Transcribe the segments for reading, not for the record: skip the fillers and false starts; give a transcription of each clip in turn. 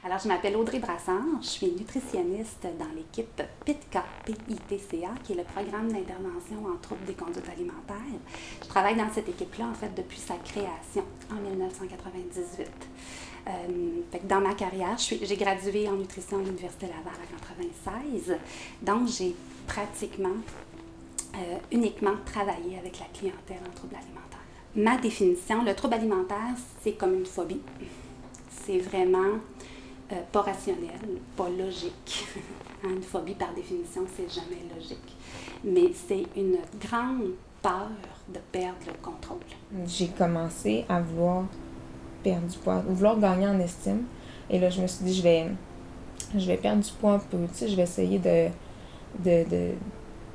Alors, je m'appelle Audrey Brassard, je suis nutritionniste dans l'équipe PITCA, PITCA, qui est le programme d'intervention en troubles des conduites alimentaires. Je travaille dans cette équipe-là, en fait, depuis sa création en 1998. Fait que dans ma carrière, j'ai gradué en nutrition à l'Université Laval en 1996, donc j'ai pratiquement uniquement travaillé avec la clientèle en troubles alimentaires. Ma définition, le trouble alimentaire, c'est comme une phobie. C'est vraiment pas rationnel, pas logique. Une phobie, par définition, c'est jamais logique. Mais c'est une grande peur de perdre le contrôle. J'ai commencé à vouloir perdre du poids, vouloir gagner en estime. Et là, je me suis dit, je vais perdre du poids un peu. Tu sais, je vais essayer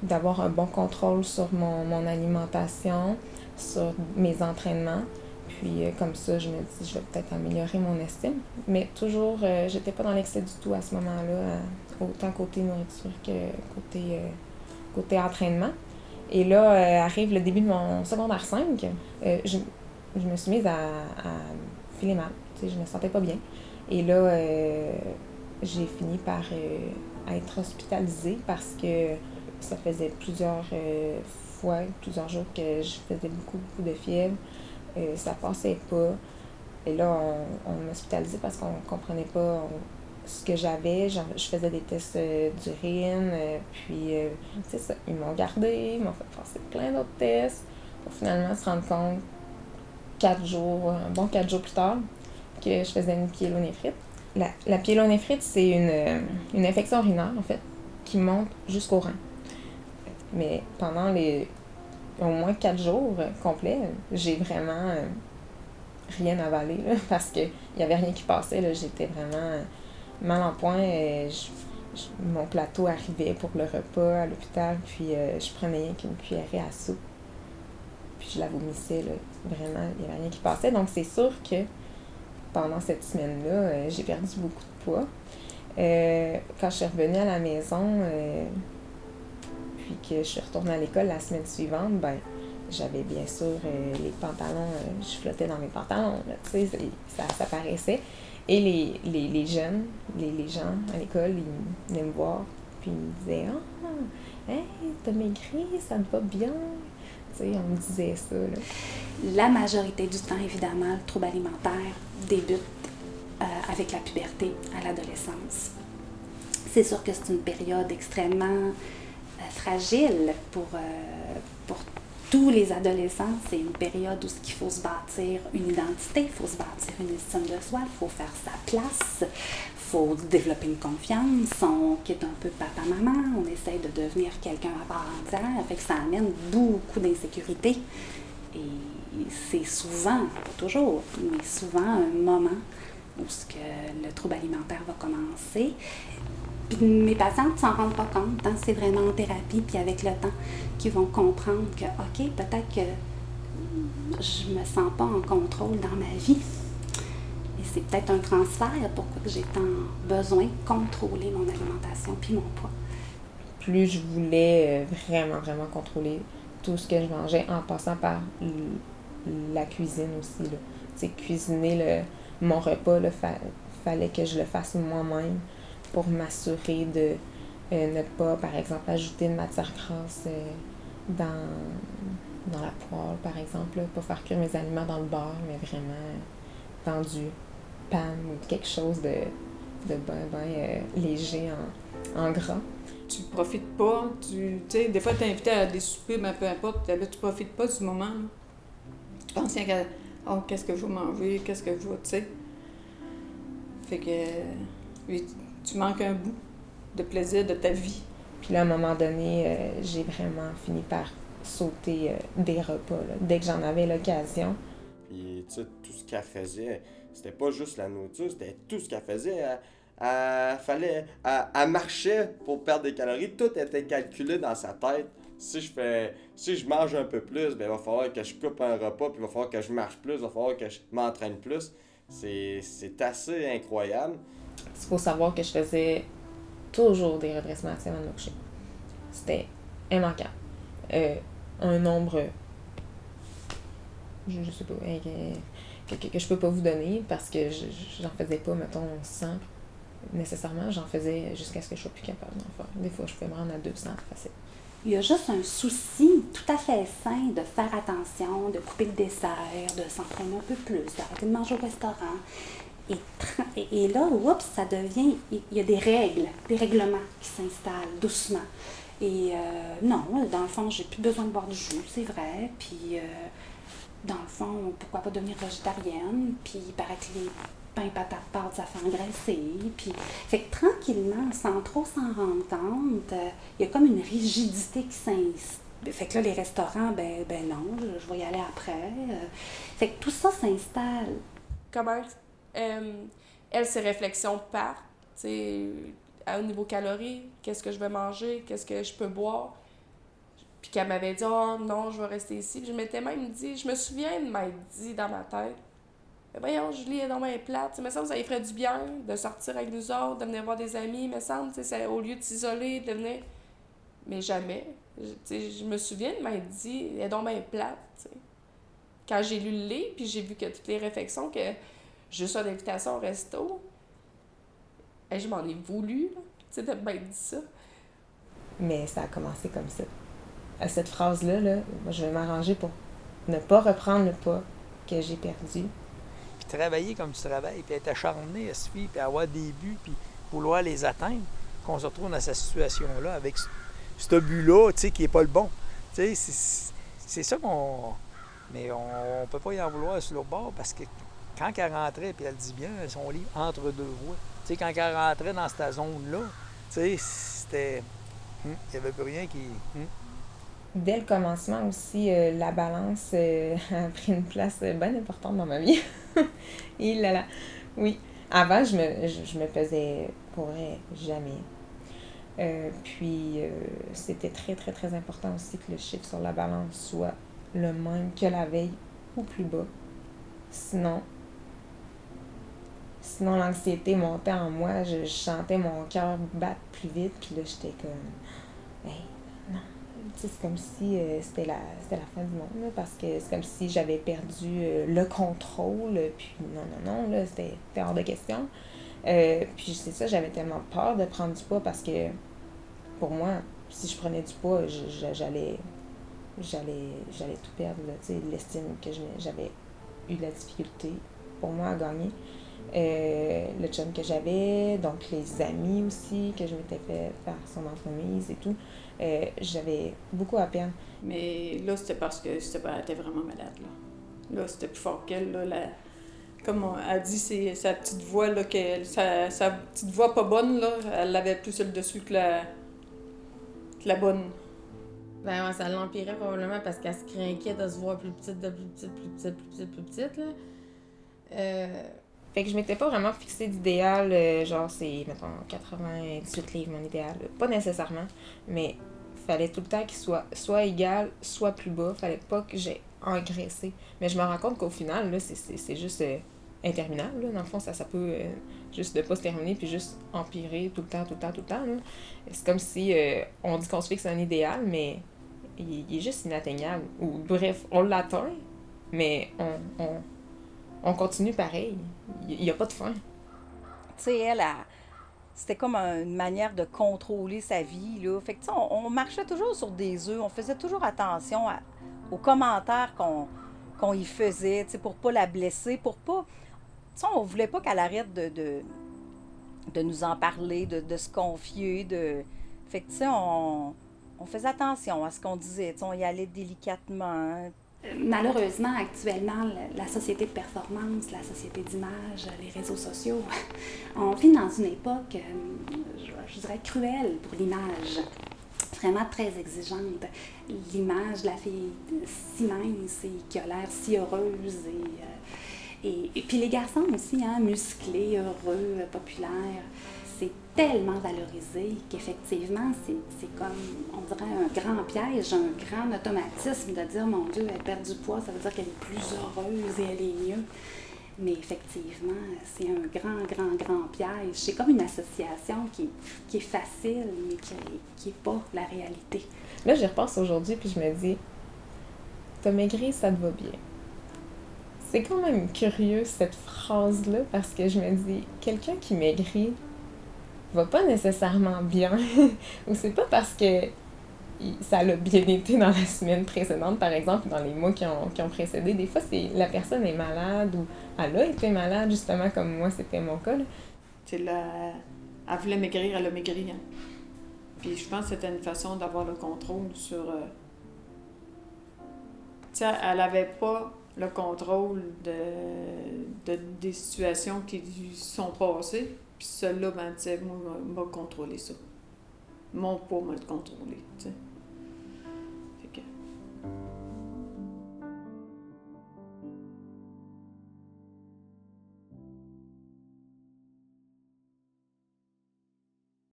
d'avoir un bon contrôle sur mon alimentation, sur mes entraînements. Puis comme ça, je me dis, je vais peut-être améliorer mon estime. Mais toujours, j'étais pas dans l'excès du tout à ce moment-là, autant côté nourriture que côté entraînement. Et là, arrive le début de mon secondaire 5. Je me suis mise à filer mal. Tu sais, je me sentais pas bien. Et là, j'ai fini par être hospitalisée parce que ça faisait plusieurs jours que je faisais beaucoup de fièvre. Ça passait pas. Et là, on m'hospitalisait parce qu'on comprenait pas ce que j'avais. Je faisais des tests d'urine, puis c'est ça. Ils m'ont gardé, ils m'ont fait passer plein d'autres tests pour finalement se rendre compte 4 jours plus tard que je faisais une pyélonéphrite. La pyélonéphrite, c'est une infection urinaire, en fait, qui monte jusqu'au rein. Mais pendant au moins 4 jours complets, j'ai vraiment rien avalé, là, parce qu'il n'y avait rien qui passait. Là, j'étais vraiment mal en point. Mon plateau arrivait pour le repas à l'hôpital, puis je prenais rien qu'une cuillerée à soupe. Puis je la vomissais, là. Vraiment, il n'y avait rien qui passait. Donc c'est sûr que pendant cette semaine-là, j'ai perdu beaucoup de poids. Quand je suis revenue à la maison, puis que je suis retournée à l'école la semaine suivante, ben j'avais bien sûr les pantalons, je flottais dans mes pantalons, là, tu sais, ça paraissait. Et les jeunes, les gens à l'école, ils venaient me voir, puis ils me disaient « Ah, hey, t'as maigri, ça te va bien ». Tu sais, on me disait ça, là. La majorité du temps, évidemment, le trouble alimentaire débute avec la puberté à l'adolescence. C'est sûr que c'est une période extrêmement fragile pour tous les adolescents. C'est une période où il faut se bâtir une identité, il faut se bâtir une estime de soi, il faut faire sa place, il faut développer une confiance, on quitte un peu papa-maman, on essaie de devenir quelqu'un à part entière, fait que ça amène beaucoup d'insécurité. Et c'est souvent, pas toujours, mais souvent un moment où le trouble alimentaire va commencer. Puis mes patientes ne s'en rendent pas compte, hein? C'est vraiment en thérapie, puis avec le temps, qu'ils vont comprendre que, OK, peut-être que je ne me sens pas en contrôle dans ma vie. Et c'est peut-être un transfert pourquoi j'ai tant besoin de contrôler mon alimentation puis mon poids. Plus je voulais vraiment, vraiment contrôler tout ce que je mangeais en passant par la cuisine aussi, là. Tu sais, cuisiner mon repas, fallait que je le fasse moi-même pour m'assurer de ne pas, par exemple, ajouter de matière grasse dans la poêle, par exemple. Là. Pas faire cuire mes aliments dans le beurre, mais vraiment dans du pan ou quelque chose de bien léger en gras. Tu profites pas, tu sais, des fois t'es invité à des soupers, mais peu importe, là, tu profites pas du moment. Là. Tu penses rien qu'à « Oh, qu'est-ce que je vais manger, qu'est-ce que je vais, tu sais. » Fait que tu manques un bout de plaisir de ta vie. Puis là, à un moment donné, j'ai vraiment fini par sauter des repas, là, dès que j'en avais l'occasion. Puis, tu sais, tout ce qu'elle faisait, c'était pas juste la nourriture, c'était tout ce qu'elle faisait. Elle marchait pour perdre des calories. Tout était calculé dans sa tête. Si je mange un peu plus, ben il va falloir que je coupe un repas, puis il va falloir que je marche plus, il va falloir que je m'entraîne plus. C'est assez incroyable. Il faut savoir que je faisais toujours des redressements assis avant de me coucher. C'était immanquable. Un nombre, je sais pas, que je peux pas vous donner parce que j'en faisais pas, mettons, 100 nécessairement, j'en faisais jusqu'à ce que je sois plus capable d'en faire. Des fois, je pouvais me rendre à 200 facile. Il y a juste un souci tout à fait sain de faire attention, de couper le dessert, de s'entraîner un peu plus, d'arrêter de manger au restaurant. Et là, oups, ça devient... Il y a des règles, des règlements qui s'installent doucement. Et non, dans le fond, j'ai plus besoin de boire du jus, c'est vrai. Puis, dans le fond, pourquoi pas devenir végétarienne? Puis, il paraît que les pain, patate, pâte, ça fait engraisser. Puis, fait que tranquillement, sans trop s'en rendre compte, il y a comme une rigidité qui s'installe. Fait que là, les restaurants, ben non, je vais y aller après. Fait que tout ça s'installe. Comment elle, ses réflexions partent, tu sais, au niveau calories, qu'est-ce que je vais manger, qu'est-ce que je peux boire. Puis qu'elle m'avait dit « Oh non, je vais rester ici. » Puis je m'étais même dit, je me souviens de m'être dit dans ma tête, « Voyons, Julie est dans ma plate. » Il me semble que ça lui ferait du bien de sortir avec nous autres, de venir voir des amis. Il me semble, tu sais, au lieu de s'isoler, de venir... Mais jamais. Je me souviens de m'être dit, elle est dans ma plate, tu sais. Quand j'ai lu le livre, puis j'ai vu que toutes les réflexions, que juste une invitation au resto, et je m'en ai voulu, tu sais, de m'être dit ça. Mais ça a commencé comme ça. À cette phrase-là, moi, je vais m'arranger pour ne pas reprendre le pas que j'ai perdu. Puis travailler comme tu travailles, puis être acharné à suivre, puis avoir des buts, puis vouloir les atteindre, qu'on se retrouve dans cette situation-là, avec ce but-là, tu sais, qui n'est pas le bon. Tu sais, c'est ça qu'on... Mais on peut pas y en vouloir sur l'autre bord, parce que quand elle rentrait, puis elle dit bien, son livre « Entre deux voies », tu sais, quand elle rentrait dans cette zone-là, tu sais, c'était... Il n'y avait plus rien qui... Dès le commencement aussi, la balance a pris une place bien importante dans ma vie. Et là là, oui. Avant, je me pesais pour vrai jamais. Puis, c'était très, très, très important aussi que le chiffre sur la balance soit le même que la veille ou plus bas. Sinon, l'anxiété montait en moi, je sentais mon cœur battre plus vite, puis là, j'étais comme, hey, non. C'est comme si c'était la fin du monde, là, parce que c'est comme si j'avais perdu le contrôle, puis non, là, c'était hors de question. Puis c'est ça, j'avais tellement peur de prendre du poids, parce que pour moi, si je prenais du poids, j'allais tout perdre, là, tu sais, l'estime que j'avais eu de la difficulté pour moi à gagner. Le chum que j'avais, donc les amis aussi que je m'étais fait faire son entremise et tout, j'avais beaucoup à perdre. Mais là, c'était parce que elle était vraiment malade, là. Là, c'était plus fort qu'elle, là. Comme elle dit, c'est sa petite voix, là, sa petite voix pas bonne, là, elle l'avait plus sur le dessus que la bonne. Ben ouais, ça l'empirait probablement parce qu'elle se craquait de se voir plus petite, plus petite, là. Fait que je m'étais pas vraiment fixé d'idéal, genre c'est, mettons, 98 livres mon idéal. Pas nécessairement, mais fallait tout le temps qu'il soit égal, soit plus bas. Fallait pas que j'ai engraissé. Mais je me rends compte qu'au final, là, c'est juste interminable, là. Dans le fond, ça peut juste ne pas se terminer puis juste empirer tout le temps, là. C'est comme si on dit qu'on se fixe un idéal, mais il est juste inatteignable. Ou bref, on l'atteint, mais on continue pareil. Il n'y a pas de fin. Tu sais, elle, c'était comme une manière de contrôler sa vie, là. Fait que, tu sais, on marchait toujours sur des œufs. On faisait toujours attention aux commentaires qu'on y faisait, tu sais, pour pas la blesser, pour pas... Tu sais, on voulait pas qu'elle arrête de nous en parler, de se confier, Fait que, tu sais, on faisait attention à ce qu'on disait, tu sais, on y allait délicatement, hein. Malheureusement, actuellement, la société de performance, la société d'image, les réseaux sociaux, on vit dans une époque, je dirais, cruelle pour l'image. Vraiment très exigeante. L'image de la fille si mince et qui a l'air si heureuse. Et puis les garçons aussi, hein, musclés, heureux, populaires. C'est tellement valorisé qu'effectivement, c'est comme, on dirait, un grand piège, un grand automatisme de dire, mon Dieu, elle perd du poids, ça veut dire qu'elle est plus heureuse et elle est mieux. Mais effectivement, c'est un grand piège. C'est comme une association qui est facile, mais qui n'est pas la réalité. Là, j'y repasse aujourd'hui, puis je me dis, t'as maigri, ça te va bien. C'est quand même curieux, cette phrase-là, parce que je me dis, quelqu'un qui maigrit, va pas nécessairement bien, ou c'est pas parce que ça l'a bien été dans la semaine précédente, par exemple, dans les mois qui ont précédé. Des fois, c'est la personne est malade ou elle a été malade, justement, comme moi, c'était mon cas. Là. Elle voulait maigrir, elle a maigri. Hein. Puis je pense que c'était une façon d'avoir le contrôle sur... Tu sais, elle n'avait pas le contrôle des situations qui lui sont passées. Puis celle-là, ben, elle disait, moi, je vais contrôler ça. Mon poids m'a le contrôler, tu sais.